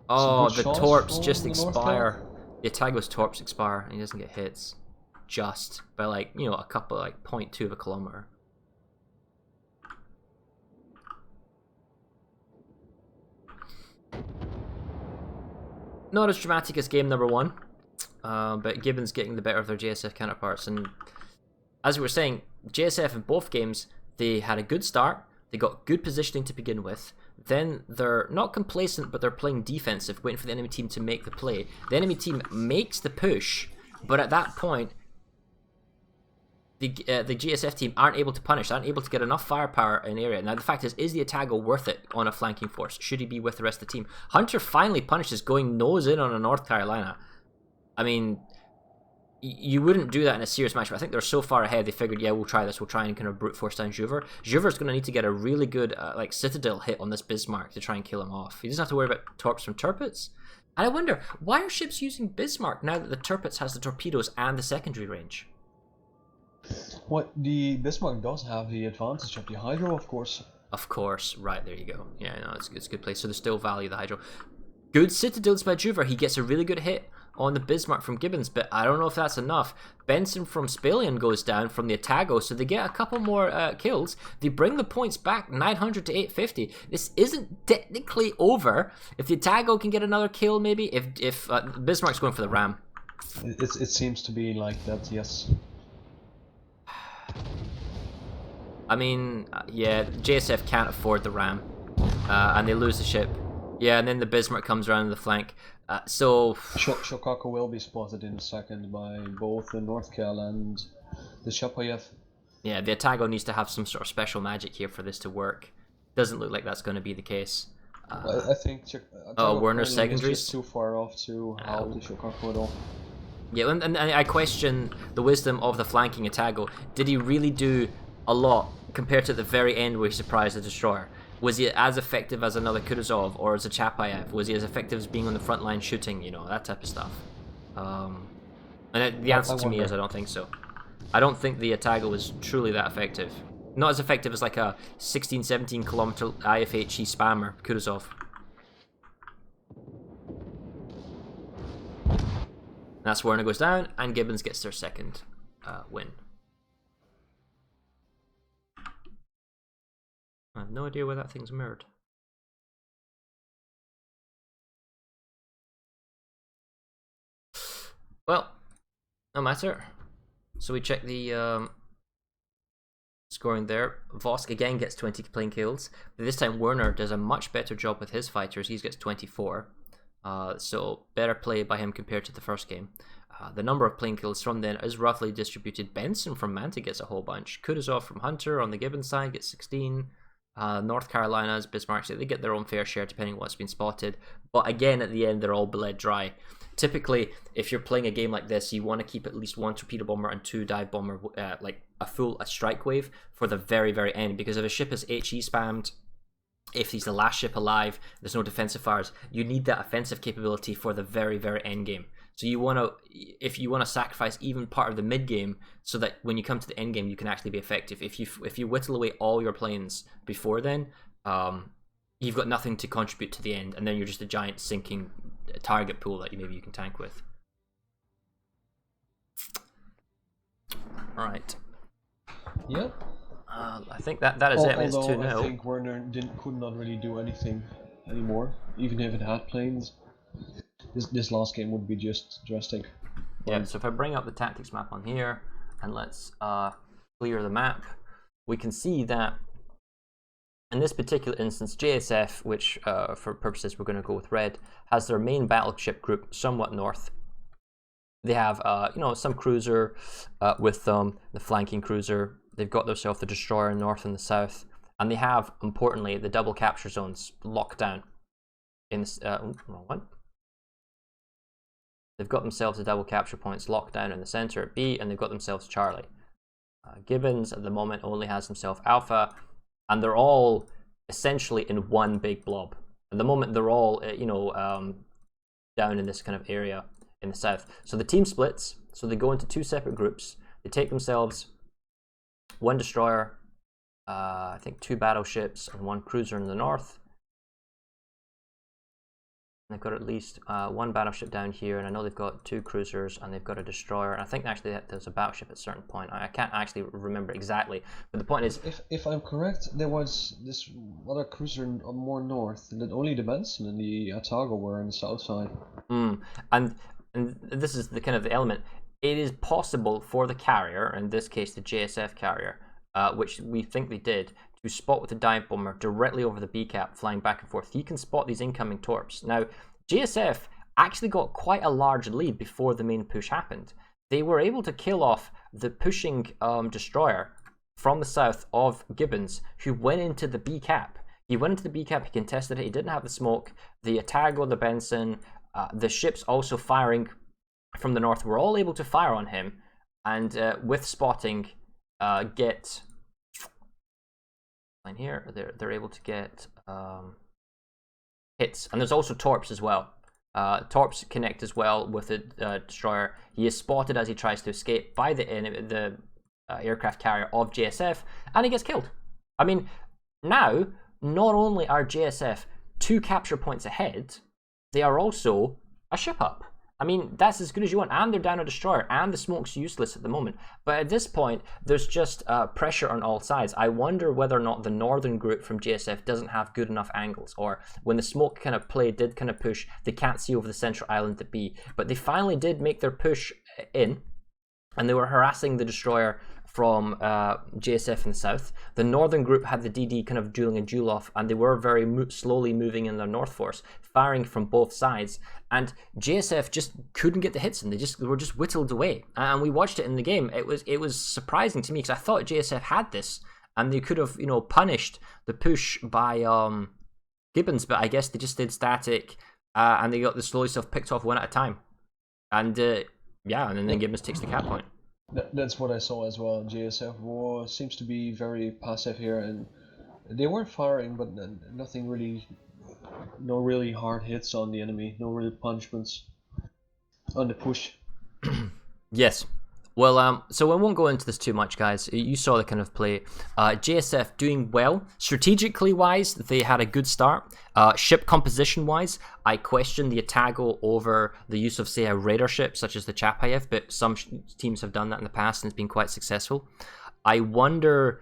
Oh, the torps just expire. The Atago's torps expire, and he doesn't get hits. Just by, like, you know, a couple, like 0.2 of a kilometer. Not as dramatic as game number 1. but Gibbons getting the better of their JSF counterparts. And as we were saying, JSF in both games, they had a good start, they got good positioning to begin with, then they're not complacent, but they're playing defensive, waiting for the enemy team to make the play. The enemy team makes the push, but at that point, the GSF team aren't able to punish, aren't able to get enough firepower in area. Now the fact is the Atago worth it on a flanking force? Should he be with the rest of the team? Hunter finally punishes, going nose in on a North Carolina. I mean, you wouldn't do that in a serious match, but I think they're so far ahead, they figured, yeah, we'll try this, we'll try and kind of brute force down Juver. Juver's going to need to get a really good like Citadel hit on this Bismarck to try and kill him off. He doesn't have to worry about torps from Turpets. And I wonder, why are ships using Bismarck now that the Turpets has the torpedoes and the secondary range? What the Bismarck does have the advantage of the Hydro, of course. Of course, right, there you go. Yeah, no, it's a good place, so there's still value, the Hydro. Good Citadels by Juver, he gets a really good hit on the Bismarck from Gibbons, but I don't know if that's enough. Benson from Spalian goes down from the Atago, so they get a couple more kills. They bring the points back 900 to 850. This isn't technically over. If the Atago can get another kill, maybe. If Bismarck's going for the Ram. It seems to be like that, yes. I mean, yeah, JSF can't afford the Ram, and they lose the ship. Yeah, and then the Bismarck comes around the flank. So Shokaku will be spotted in a second by both the North Cal and the Chapayev. Yeah, the Atago needs to have some sort of special magic here for this to work. Doesn't look like that's going to be the case. I think Werner's secondaries is just too far off to help the Shokaku at all. Yeah, and I question the wisdom of the flanking Atago. Did he really do a lot compared to the very end where he surprised the destroyer? Was he as effective as another Kutuzov or as a Chapayev? Was he as effective as being on the front line shooting, you know, that type of stuff? And the answer to me is I don't think so. I don't think the Atago was truly that effective. Not as effective as like a 16-17 kilometer IFHE spammer Kutuzov. That's where Werner goes down, and Gibbons gets their second win. I have no idea where that thing's mirrored. Well, no matter. So we check the scoring there. Vosk again gets 20 plane kills. But this time Werner does a much better job with his fighters. He gets 24. So better play by him compared to the first game. The number of plane kills from then is roughly distributed. Benson from Manta gets a whole bunch. Kutuzov from Hunter on the Gibbons side gets 16. North Carolina's Bismarck, they get their own fair share depending on what's been spotted. But again, at the end, they're all bled dry. Typically, if you're playing a game like this, you want to keep at least one torpedo bomber and two dive bomber, like a strike wave for the very, very end. Because if a ship is HE spammed, if he's the last ship alive, there's no defensive fires, you need that offensive capability for the very, very end game. So you want to, if you want to sacrifice even part of the mid game, so that when you come to the end game, you can actually be effective. If you whittle away all your planes before then, you've got nothing to contribute to the end, and then you're just a giant sinking target pool that maybe you can tank with. All right. Yep. I think that is it. I mean, it's 2-0. I think Werner could not really do anything anymore, even if it had planes. This last game would be just drastic. Yeah, so if I bring up the tactics map on here, and let's clear the map, we can see that in this particular instance, JSF, which for purposes we're going to go with red, has their main battleship group somewhat north. They have some cruiser with them, the flanking cruiser. They've got themselves the destroyer north and the south, and they have, importantly, the double capture zones locked down. In this, wrong one. They've got themselves the double capture points locked down in the center at B, and they've got themselves Charlie. Gibbons at the moment only has himself Alpha, and they're all essentially in one big blob. At the moment, they're all down in this kind of area in the south. So the team splits. So they go into two separate groups. They take themselves one destroyer, I think 2 battleships, and 1 cruiser in the north. And they've got at least 1 battleship down here, and I know they've got 2 cruisers, and they've got a destroyer, and I think actually there's a battleship at a certain point. I can't actually remember exactly, but the point is... If I'm correct, there was this other cruiser more north, and that only the Benson and the Atago were on the south side. And and this is the kind of the element, it is possible for the carrier, in this case the JSF carrier, which we think they did, to spot with the dive bomber directly over the B cap, flying back and forth. He can spot these incoming torps. Now, JSF actually got quite a large lead before the main push happened. They were able to kill off the pushing destroyer from the south of GBONS, who went into the B cap. He went into the B cap, he contested it, he didn't have the smoke. The Otago, the Benson, the ships also firing from the north were all able to fire on him, and with spotting, get line here. They're able to get hits, and there's also torps as well. Torps connect as well with the destroyer. He is spotted as he tries to escape by the aircraft carrier of JSF, and he gets killed. I mean, now not only are JSF 2 capture points ahead, they are also a ship up. I mean, that's as good as you want, and they're down a destroyer, and the smoke's useless at the moment. But at this point, there's just pressure on all sides. I wonder whether or not the northern group from JSF doesn't have good enough angles, or when the smoke kind of play did kind of push, they can't see over the central island at B. But they finally did make their push in, and they were harassing the destroyer from JSF in the south. The northern group had the DD kind of dueling a duel off, and they were very slowly moving in their north force, firing from both sides, and JSF just couldn't get the hits in. They were just whittled away, and we watched it in the game. It was surprising to me, because I thought JSF had this, and they could have, you know, punished the push by GBONS, but I guess they just stayed static, and they got the slowly stuff picked off one at a time, and yeah, and then GBONS takes the cap point. That's what I saw as well. JSF seems to be very passive here, and they were firing, but nothing really, no really hard hits on the enemy, no real punishments on the push. Yes. Well, so I won't go into this too much, guys. You saw the kind of play. JSF doing well. Strategically wise, they had a good start. Ship composition wise, I question the Otago over the use of, say, a raider ship such as the Chapayev, but some teams have done that in the past and it's been quite successful. I wonder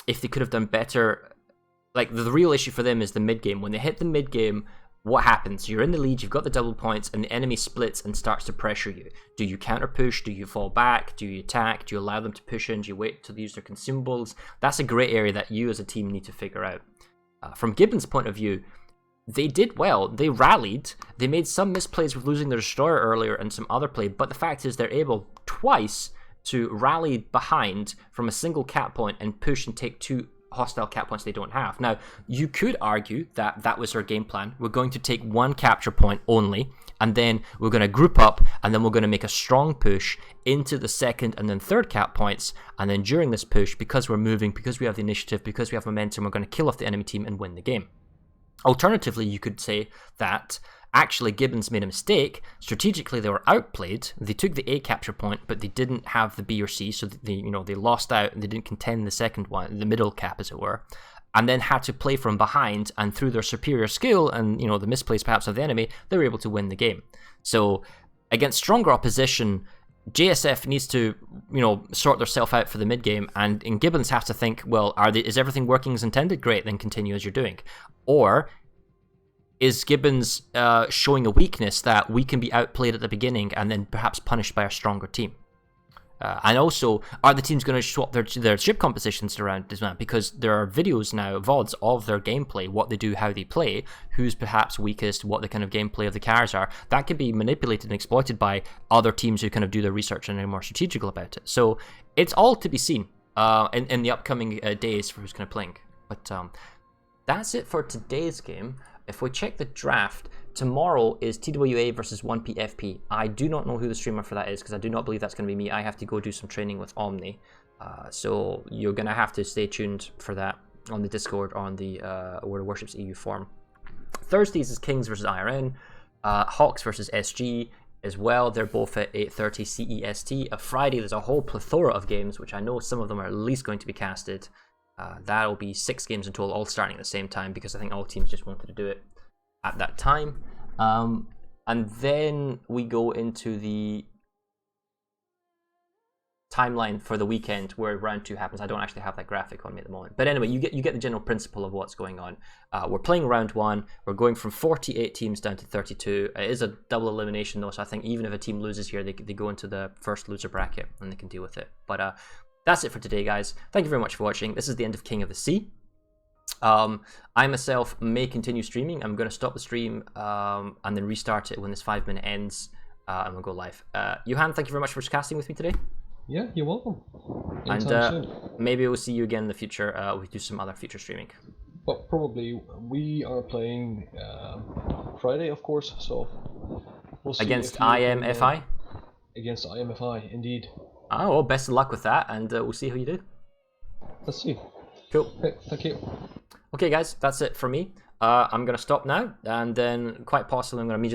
if they could have done better. Like, the real issue for them is the mid game. When they hit the mid game, what happens? You're in the lead, you've got the double points, and the enemy splits and starts to pressure you. Do you counter push? Do you fall back? Do you attack? Do you allow them to push in? Do you wait till they use their consumables? That's a great area that you as a team need to figure out. From GBONS' point of view, they did well. They rallied. They made some misplays with losing their destroyer earlier and some other play, but the fact is they're able twice to rally behind from a single cap point and push and take 2 hostile cap points they don't have. Now, you could argue that that was their game plan. We're going to take 1 capture point only, and then we're going to group up, and then we're going to make a strong push into the 2nd and then 3rd cap points, and then during this push, because we're moving, because we have the initiative, because we have momentum, we're going to kill off the enemy team and win the game. Alternatively, you could say that actually GBONS made a mistake. Strategically, they were outplayed. They took the A capture point, but they didn't have the B or C, so they lost out and they didn't contend the second one, the middle cap, as it were, and then had to play from behind. And through their superior skill and the misplays perhaps of the enemy, they were able to win the game. So against stronger opposition, JSF needs to sort themselves out for the mid game, and GBONS have to think, well, is everything working as intended? Great, then continue as you're doing. Or is GBONS showing a weakness that we can be outplayed at the beginning and then perhaps punished by a stronger team? And also, are the teams going to swap their ship compositions around as well? Because there are videos now, VODs, of their gameplay, what they do, how they play, who's perhaps weakest, what the kind of gameplay of the carriers are. That can be manipulated and exploited by other teams who kind of do their research and are more strategical about it. So it's all to be seen in the upcoming days for who's kind of playing. But that's it for today's game. If we check the draft, tomorrow is TWA versus 1PFP. I do not know who the streamer for that is, because I do not believe that's going to be me. I have to go do some training with Omni. So you're going to have to stay tuned for that on the Discord, on the Warships EU forum. Thursdays is Kings versus IRN. Hawks versus SG as well. They're both at 8:30 CEST. Friday, there's a whole plethora of games, which I know some of them are at least going to be casted. That'll be 6 games in total, all starting at the same time, because I think all teams just wanted to do it at that time. And then we go into the timeline for the weekend where round 2 happens. I don't actually have that graphic on me at the moment. But anyway, you get the general principle of what's going on. We're playing round 1. We're going from 48 teams down to 32. It is a double elimination though, so I think even if a team loses here, they go into the first loser bracket and they can deal with it. But that's it for today, guys. Thank you very much for watching. This is the end of King of the Sea. I myself may continue streaming. I'm going to stop the stream and then restart it when this 5-minute ends, and we'll go live. Johan, thank you very much for casting with me today. Yeah, you're welcome. And maybe we'll see you again in the future. We do some other future streaming. Well, probably. We are playing Friday, of course, so we'll see. Against IMFI? Against IMFI, indeed. Oh, well, best of luck with that, and we'll see how you do. Let's see. Cool. Okay, thank you. Okay, guys, that's it for me. I'm going to stop now, and then quite possibly I'm going to immediately